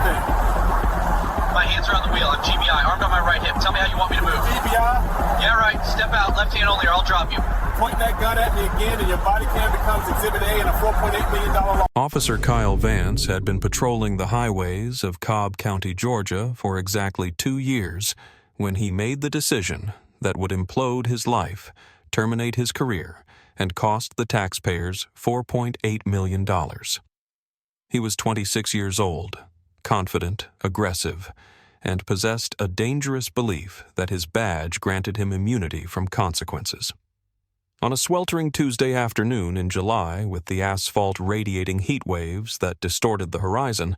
Mustang. My hands are on the wheel. I'm GBI, armed on my right hip. Tell me how you want me to move. GBI? Yeah, right. Step out. Left hand only or I'll drop you. Point that gun at me again and your body cam becomes Exhibit A in a $4.8 million law. Officer Kyle Vance had been patrolling the highways of Cobb County, Georgia for exactly 2 years when he made the decision that would implode his life, terminate his career, and cost the taxpayers $4.8 million. He was 26 years old, confident, aggressive, and possessed a dangerous belief that his badge granted him immunity from consequences. On a sweltering Tuesday afternoon in July, with the asphalt radiating heat waves that distorted the horizon,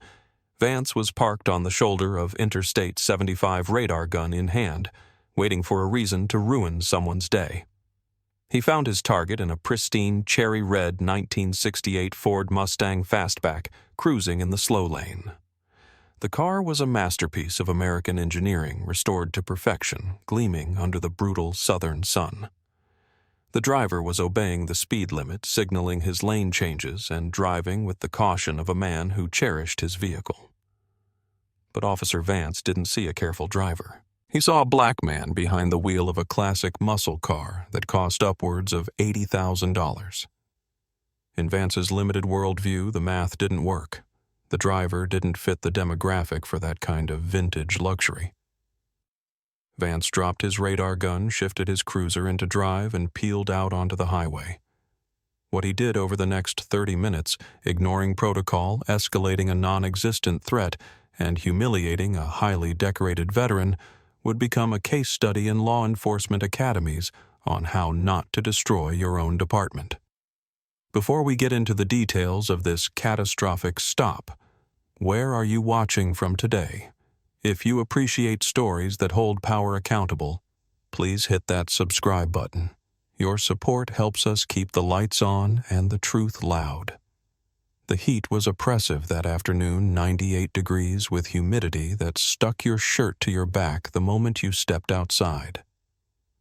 Vance was parked on the shoulder of Interstate 75 radar gun in hand, waiting for a reason to ruin someone's day. He found his target in a pristine, cherry-red 1968 Ford Mustang fastback cruising in the slow lane. The car was a masterpiece of American engineering restored to perfection, gleaming under the brutal southern sun. The driver was obeying the speed limit, signaling his lane changes and driving with the caution of a man who cherished his vehicle. But Officer Vance didn't see a careful driver. He saw a black man behind the wheel of a classic muscle car that cost upwards of $80,000. In Vance's limited worldview, the math didn't work. The driver didn't fit the demographic for that kind of vintage luxury. Vance dropped his radar gun, shifted his cruiser into drive, and peeled out onto the highway. What he did over the next 30 minutes, ignoring protocol, escalating a non-existent threat, and humiliating a highly decorated veteran, would become a case study in law enforcement academies on how not to destroy your own department. Before we get into the details of this catastrophic stop, where are you watching from today? If you appreciate stories that hold power accountable, please hit that subscribe button. Your support helps us keep the lights on and the truth loud. The heat was oppressive that afternoon, 98 degrees with humidity that stuck your shirt to your back the moment you stepped outside.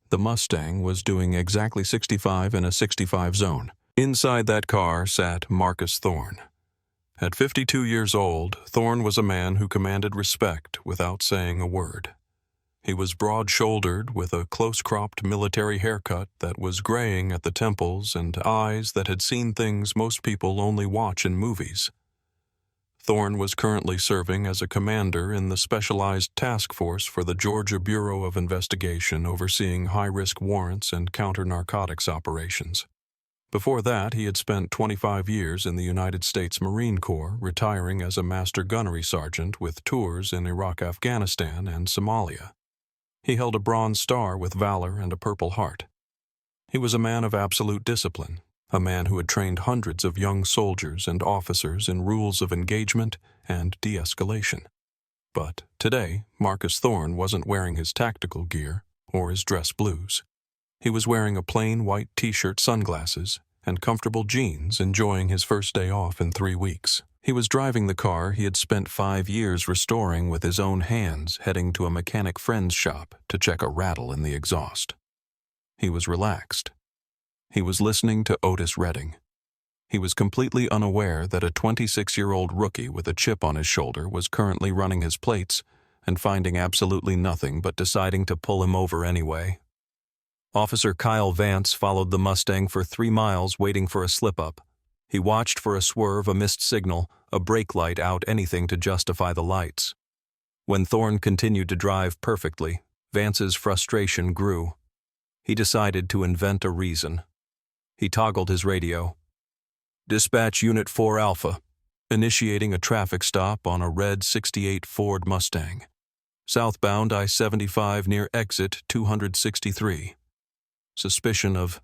The Mustang was doing exactly 65 in a 65 zone. Inside that car sat Marcus Thorne. At 52 years old, Thorne was a man who commanded respect without saying a word. He was broad-shouldered with a close-cropped military haircut that was graying at the temples and eyes that had seen things most people only watch in movies. Thorne was currently serving as a commander in the Specialized Task Force for the Georgia Bureau of Investigation overseeing high-risk warrants and counter-narcotics operations. Before that, he had spent 25 years in the United States Marine Corps, retiring as a master gunnery sergeant with tours in Iraq, Afghanistan, and Somalia. He held a Bronze Star with valor and a Purple Heart. He was a man of absolute discipline, a man who had trained hundreds of young soldiers and officers in rules of engagement and de-escalation. But today, Marcus Thorne wasn't wearing his tactical gear or his dress blues. He was wearing a plain white t-shirt, sunglasses, and comfortable jeans, enjoying his first day off in 3 weeks. He was driving the car he had spent 5 years restoring with his own hands, heading to a mechanic friend's shop to check a rattle in the exhaust. He was relaxed. He was listening to Otis Redding. He was completely unaware that a 26-year-old rookie with a chip on his shoulder was currently running his plates and finding absolutely nothing but deciding to pull him over anyway. Officer Kyle Vance followed the Mustang for 3 miles waiting for a slip-up. He watched for a swerve, a missed signal, a brake light out, anything to justify the lights. When Thorne continued to drive perfectly, Vance's frustration grew. He decided to invent a reason. He toggled his radio. "Dispatch Unit 4 Alpha, initiating a traffic stop on a red 68 Ford Mustang. Southbound I-75 near exit 263. Suspicion of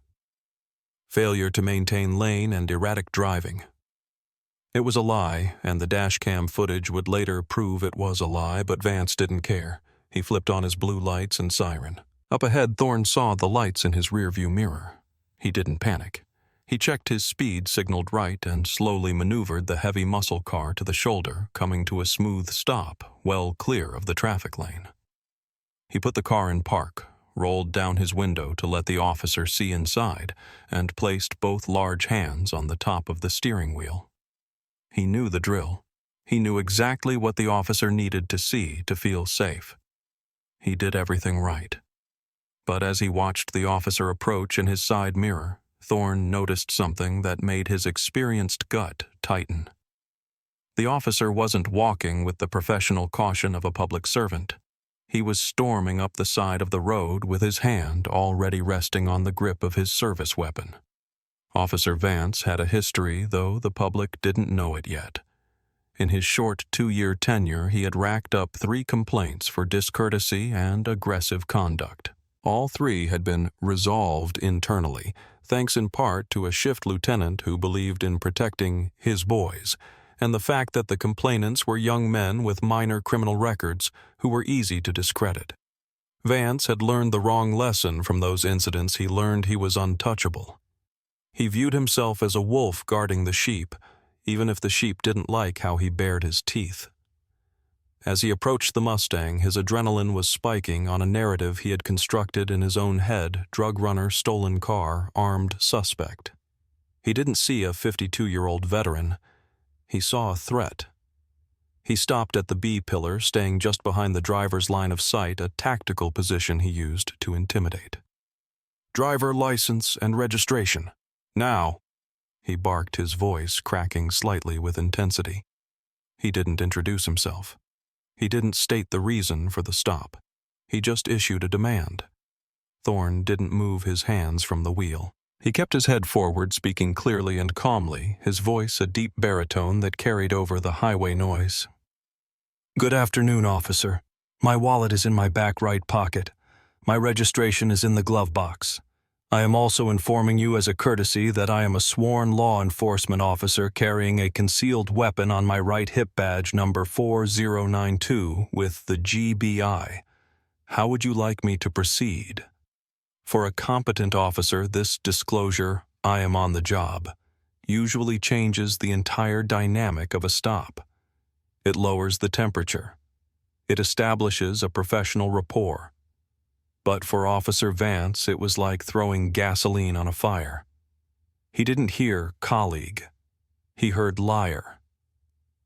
failure to maintain lane and erratic driving." It was a lie, and the dashcam footage would later prove it was a lie, but Vance didn't care. He flipped on his blue lights and siren. Up ahead, Thorne saw the lights in his rearview mirror. He didn't panic. He checked his speed, signaled right, and slowly maneuvered the heavy muscle car to the shoulder, coming to a smooth stop, well clear of the traffic lane. He put the car in park, rolled down his window to let the officer see inside, and placed both large hands on the top of the steering wheel. He knew the drill. He knew exactly what the officer needed to see to feel safe. He did everything right. But as he watched the officer approach in his side mirror, Thorne noticed something that made his experienced gut tighten. The officer wasn't walking with the professional caution of a public servant. He was storming up the side of the road with his hand already resting on the grip of his service weapon. Officer Vance had a history, though the public didn't know it yet. In his short 2-year tenure, he had racked up 3 complaints for discourtesy and aggressive conduct. All 3 had been resolved internally, thanks in part to a shift lieutenant who believed in protecting his boys, and the fact that the complainants were young men with minor criminal records who were easy to discredit. Vance had learned the wrong lesson from those incidents. He learned he was untouchable. He viewed himself as a wolf guarding the sheep, even if the sheep didn't like how he bared his teeth. As he approached the Mustang, his adrenaline was spiking on a narrative he had constructed in his own head: drug runner, stolen car, armed suspect. He didn't see a 52-year-old veteran. He saw a threat. He stopped at the B-pillar, staying just behind the driver's line of sight, a tactical position he used to intimidate. "Driver license and registration. Now," he barked, his voice cracking slightly with intensity. He didn't introduce himself. He didn't state the reason for the stop. He just issued a demand. Thorne didn't move his hands from the wheel. He kept his head forward, speaking clearly and calmly, his voice a deep baritone that carried over the highway noise. "Good afternoon, officer. My wallet is in my back right pocket. My registration is in the glove box. I am also informing you as a courtesy that I am a sworn law enforcement officer carrying a concealed weapon on my right hip badge number 4092 with the GBI. How would you like me to proceed?" For a competent officer, this disclosure, "I am on the job," usually changes the entire dynamic of a stop. It lowers the temperature. It establishes a professional rapport. But for Officer Vance, it was like throwing gasoline on a fire. He didn't hear "colleague." He heard "liar."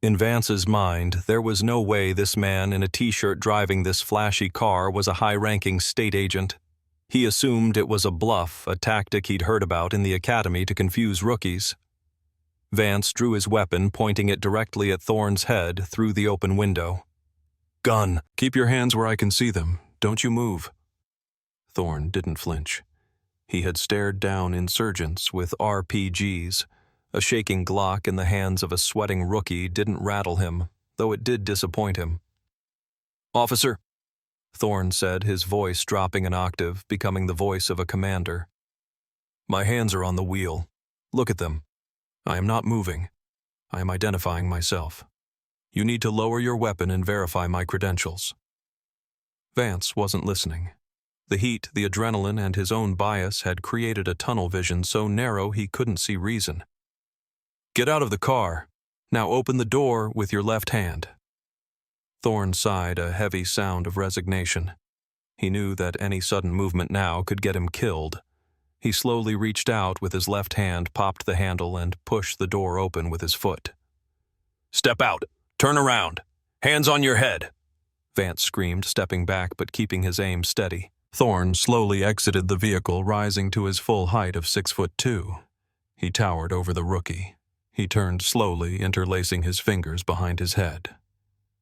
In Vance's mind, there was no way this man in a t-shirt driving this flashy car was a high-ranking state agent. He assumed it was a bluff, a tactic he'd heard about in the academy to confuse rookies. Vance drew his weapon, pointing it directly at Thorne's head through the open window. "Gun. Keep your hands where I can see them. Don't you move." Thorne didn't flinch. He had stared down insurgents with RPGs. A shaking Glock in the hands of a sweating rookie didn't rattle him, though it did disappoint him. "Officer," Thorne said, his voice dropping an octave, becoming the voice of a commander. "My hands are on the wheel. Look at them. I am not moving. I am identifying myself. You need to lower your weapon and verify my credentials." Vance wasn't listening. The heat, the adrenaline, and his own bias had created a tunnel vision so narrow he couldn't see reason. "Get out of the car. Now open the door with your left hand." Thorne sighed, a heavy sound of resignation. He knew that any sudden movement now could get him killed. He slowly reached out with his left hand, popped the handle, and pushed the door open with his foot. "Step out. Turn around. Hands on your head," Vance screamed, stepping back but keeping his aim steady. Thorne slowly exited the vehicle, rising to his full height of 6'2". He towered over the rookie. He turned slowly, interlacing his fingers behind his head.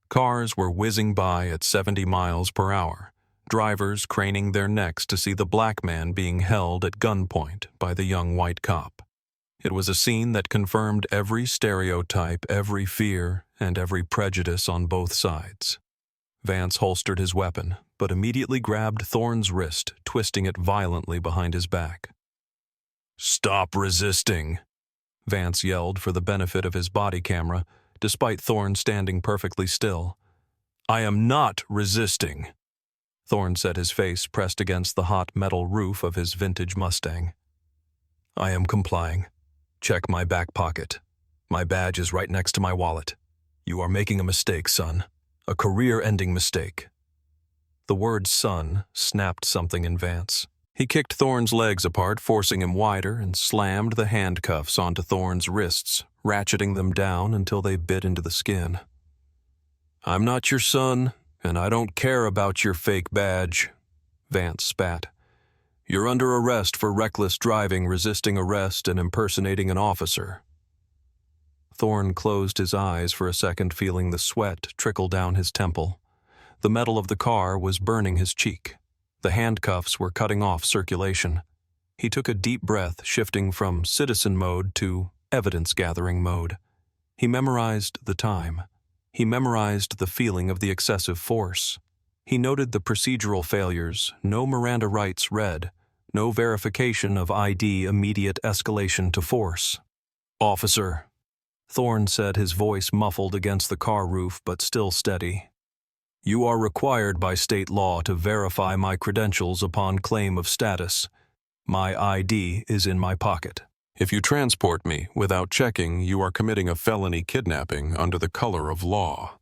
Cars were whizzing by at 70 miles per hour, drivers craning their necks to see the black man being held at gunpoint by the young white cop. It was a scene that confirmed every stereotype, every fear, and every prejudice on both sides. Vance holstered his weapon, but immediately grabbed Thorne's wrist, twisting it violently behind his back. "Stop resisting," Vance yelled for the benefit of his body camera, despite Thorne standing perfectly still. "I am not resisting," Thorne said, his face pressed against the hot metal roof of his vintage Mustang. "I am complying. Check my back pocket. My badge is right next to my wallet. You are making a mistake, son. A career-ending mistake." The word "son" snapped something in Vance. He kicked Thorne's legs apart, forcing him wider, and slammed the handcuffs onto Thorne's wrists, ratcheting them down until they bit into the skin. "I'm not your son, and I don't care about your fake badge," Vance spat. "You're under arrest for reckless driving, resisting arrest, and impersonating an officer." Thorne closed his eyes for a second, feeling the sweat trickle down his temple. The metal of the car was burning his cheek. The handcuffs were cutting off circulation. He took a deep breath, shifting from citizen mode to evidence-gathering mode. He memorized the time. He memorized the feeling of the excessive force. He noted the procedural failures, no Miranda rights read, no verification of ID, immediate escalation to force. "Officer," Thorne said, his voice muffled against the car roof but still steady. "You are required by state law to verify my credentials upon claim of status. My ID is in my pocket. If you transport me without checking, you are committing a felony kidnapping under the color of law.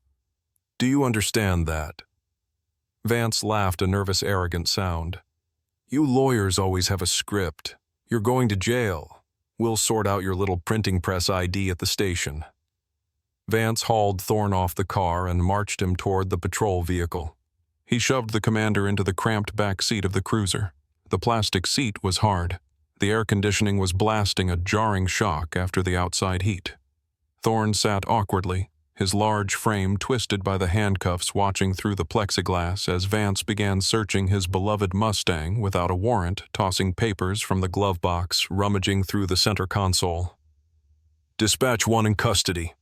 Do you understand that?" Vance laughed, a nervous, arrogant sound. "You lawyers always have a script. You're going to jail. We'll sort out your little printing press ID at the station." Vance hauled Thorne off the car and marched him toward the patrol vehicle. He shoved the commander into the cramped back seat of the cruiser. The plastic seat was hard. The air conditioning was blasting a jarring shock after the outside heat. Thorne sat awkwardly, his large frame twisted by the handcuffs, watching through the plexiglass as Vance began searching his beloved Mustang without a warrant, tossing papers from the glove box, rummaging through the center console. "Dispatch 1 in custody,"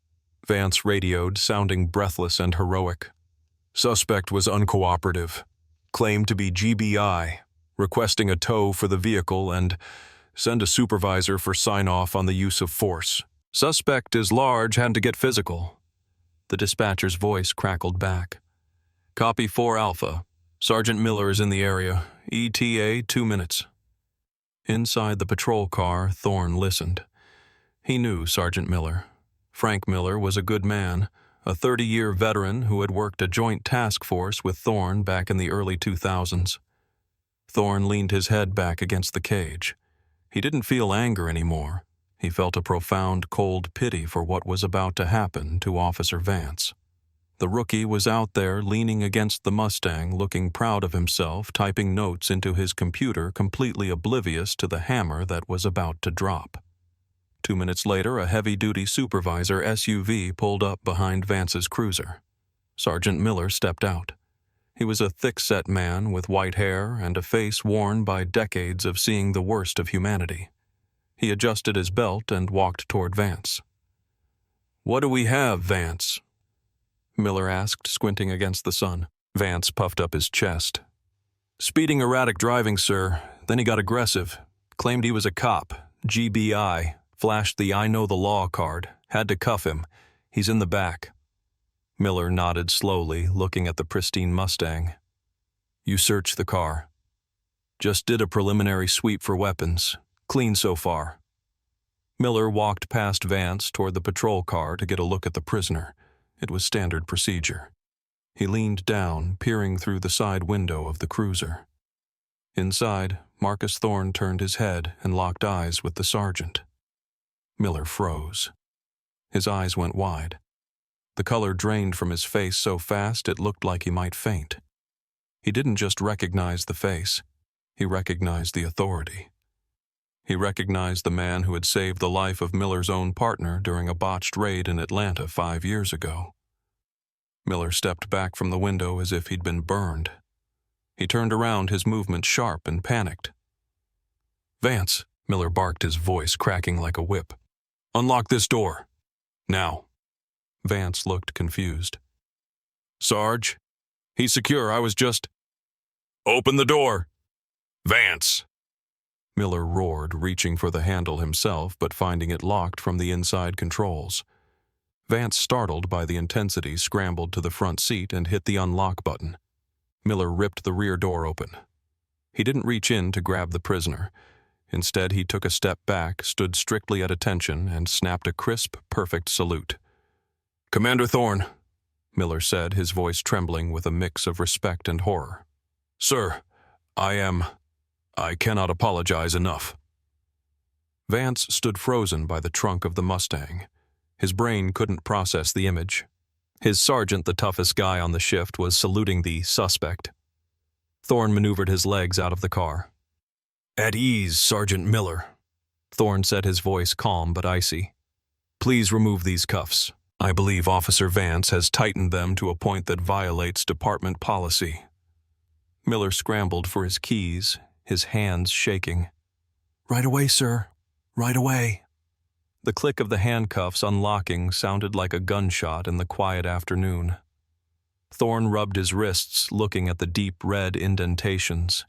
Vance radioed, sounding breathless and heroic. "Suspect was uncooperative. Claimed to be GBI, requesting a tow for the vehicle and send a supervisor for sign-off on the use of force. Suspect is large, had to get physical." The dispatcher's voice crackled back. "Copy 4 Alpha. Sergeant Miller is in the area. ETA 2 minutes." Inside the patrol car, Thorne listened. He knew Sergeant Miller. Frank Miller was a good man, a 30-year veteran who had worked a joint task force with Thorne back in the early 2000s. Thorne leaned his head back against the cage. He didn't feel anger anymore. He felt a profound, cold pity for what was about to happen to Officer Vance. The rookie was out there leaning against the Mustang, looking proud of himself, typing notes into his computer, completely oblivious to the hammer that was about to drop. 2 minutes later, a heavy-duty supervisor SUV pulled up behind Vance's cruiser. Sergeant Miller stepped out. He was a thick-set man with white hair and a face worn by decades of seeing the worst of humanity. He adjusted his belt and walked toward Vance. "What do we have, Vance?" Miller asked, squinting against the sun. Vance puffed up his chest. "Speeding, erratic driving, sir. Then he got aggressive. Claimed he was a cop. GBI. Flashed the I know the law card. Had to cuff him. He's in the back." Miller nodded slowly, looking at the pristine Mustang. "You searched the car." "Just did a preliminary sweep for weapons. Clean so far." Miller walked past Vance toward the patrol car to get a look at the prisoner. It was standard procedure. He leaned down, peering through the side window of the cruiser. Inside, Marcus Thorne turned his head and locked eyes with the sergeant. Miller froze. His eyes went wide. The color drained from his face so fast it looked like he might faint. He didn't just recognize the face. He recognized the authority. He recognized the man who had saved the life of Miller's own partner during a botched raid in Atlanta 5 years ago. Miller stepped back from the window as if he'd been burned. He turned around, his movement sharp and panicked. "Vance," Miller barked, his voice cracking like a whip. "Unlock this door. Now." Vance looked confused. "Sarge, he's secure. I was just—" "Open the door! Vance!" Miller roared, reaching for the handle himself but finding it locked from the inside controls. Vance, startled by the intensity, scrambled to the front seat and hit the unlock button. Miller ripped the rear door open. He didn't reach in to grab the prisoner. Instead, he took a step back, stood strictly at attention, and snapped a crisp, perfect salute. "Commander Thorne," Miller said, his voice trembling with a mix of respect and horror. "Sir, I cannot apologize enough." Vance stood frozen by the trunk of the Mustang. His brain couldn't process the image. His sergeant, the toughest guy on the shift, was saluting the suspect. Thorne maneuvered his legs out of the car. "At ease, Sergeant Miller," Thorne said, his voice calm but icy. "Please remove these cuffs. I believe Officer Vance has tightened them to a point that violates department policy." Miller scrambled for his keys, his hands shaking. "Right away, sir. Right away." The click of the handcuffs unlocking sounded like a gunshot in the quiet afternoon. Thorne rubbed his wrists, looking at the deep red indentations.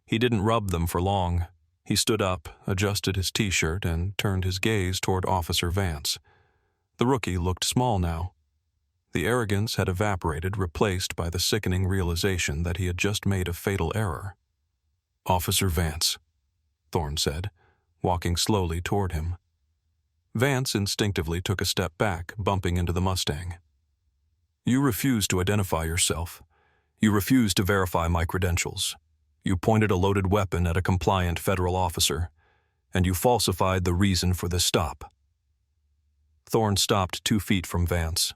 He didn't rub them for long. He stood up, adjusted his t-shirt, and turned his gaze toward Officer Vance. The rookie looked small now. The arrogance had evaporated, replaced by the sickening realization that he had just made a fatal error. "Officer Vance," Thorne said, walking slowly toward him. Vance instinctively took a step back, bumping into the Mustang. "You refused to identify yourself. You refused to verify my credentials. You pointed a loaded weapon at a compliant federal officer, and you falsified the reason for this stop." Thorne stopped 2 feet from Vance.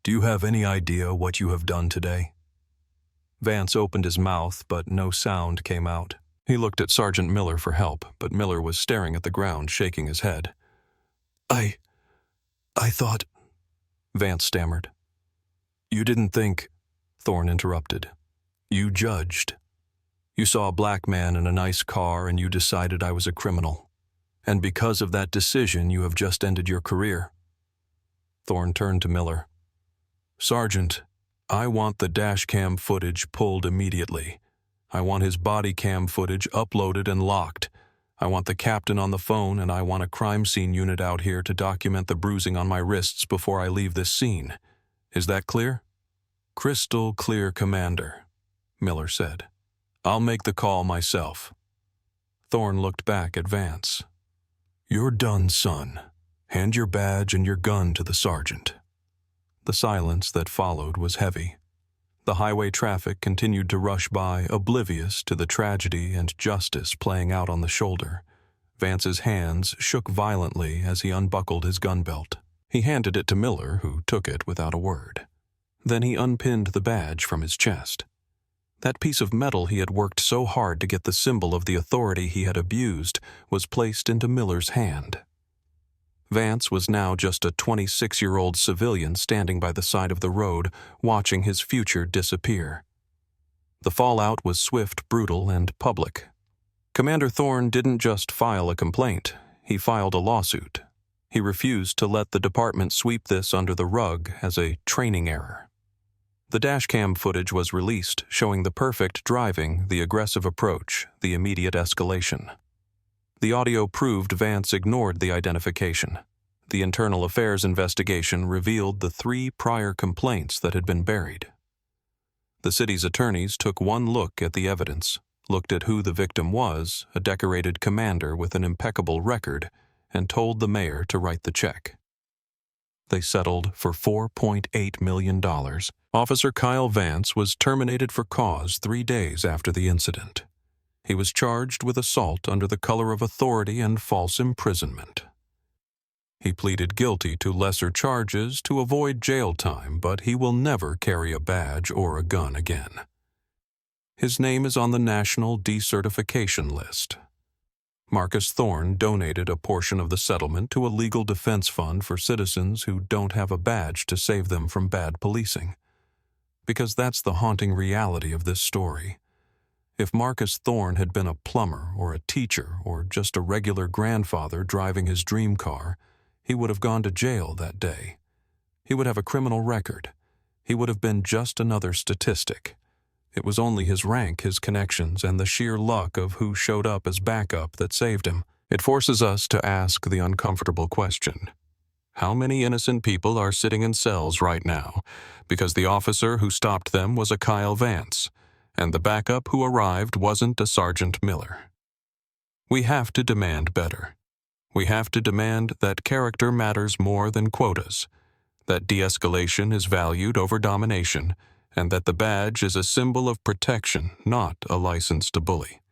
"Do you have any idea what you have done today?" Vance opened his mouth, but no sound came out. He looked at Sergeant Miller for help, but Miller was staring at the ground, shaking his head. I thought," Vance stammered. "You didn't think," Thorne interrupted. "You judged. You saw a black man in a nice car and you decided I was a criminal. And because of that decision, you have just ended your career." Thorne turned to Miller. "Sergeant, I want the dashcam footage pulled immediately. I want his bodycam footage uploaded and locked. I want the captain on the phone, and I want a crime scene unit out here to document the bruising on my wrists before I leave this scene. Is that clear?" "Crystal clear, Commander," Miller said. "I'll make the call myself." Thorne looked back at Vance. "You're done, son. Hand your badge and your gun to the sergeant." The silence that followed was heavy. The highway traffic continued to rush by, oblivious to the tragedy and justice playing out on the shoulder. Vance's hands shook violently as he unbuckled his gun belt. He handed it to Miller, who took it without a word. Then he unpinned the badge from his chest. That piece of metal he had worked so hard to get the symbol of the authority he had abused was placed into Miller's hand. Vance was now just a 26-year-old civilian standing by the side of the road, watching his future disappear. The fallout was swift, brutal, and public. Commander Thorne didn't just file a complaint, he filed a lawsuit. He refused to let the department sweep this under the rug as a training error. The dashcam footage was released, showing the perfect driving, the aggressive approach, the immediate escalation. The audio proved Vance ignored the identification. The internal affairs investigation revealed the 3 prior complaints that had been buried. The city's attorneys took one look at the evidence, looked at who the victim was, a decorated commander with an impeccable record, and told the mayor to write the check. They settled for $4.8 million. Officer Kyle Vance was terminated for cause 3 days after the incident. He was charged with assault under the color of authority and false imprisonment. He pleaded guilty to lesser charges to avoid jail time, but he will never carry a badge or a gun again. His name is on the National Decertification List. Marcus Thorne donated a portion of the settlement to a legal defense fund for citizens who don't have a badge to save them from bad policing. Because that's the haunting reality of this story. If Marcus Thorne had been a plumber or a teacher or just a regular grandfather driving his dream car, he would have gone to jail that day. He would have a criminal record. He would have been just another statistic. It was only his rank, his connections, and the sheer luck of who showed up as backup that saved him. It forces us to ask the uncomfortable question. How many innocent people are sitting in cells right now because the officer who stopped them was a Kyle Vance, and the backup who arrived wasn't a Sergeant Miller? We have to demand better. We have to demand that character matters more than quotas, that de-escalation is valued over domination, and that the badge is a symbol of protection, not a license to bully.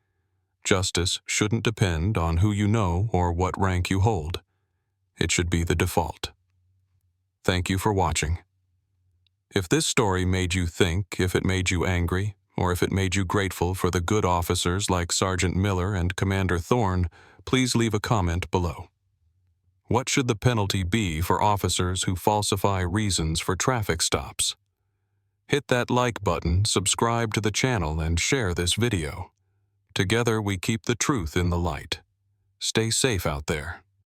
Justice shouldn't depend on who you know or what rank you hold. It should be the default. Thank you for watching. If this story made you think, if it made you angry, or if it made you grateful for the good officers like Sergeant Miller and Commander Thorne, please leave a comment below. What should the penalty be for officers who falsify reasons for traffic stops? Hit that like button, subscribe to the channel, and share this video. Together we keep the truth in the light. Stay safe out there.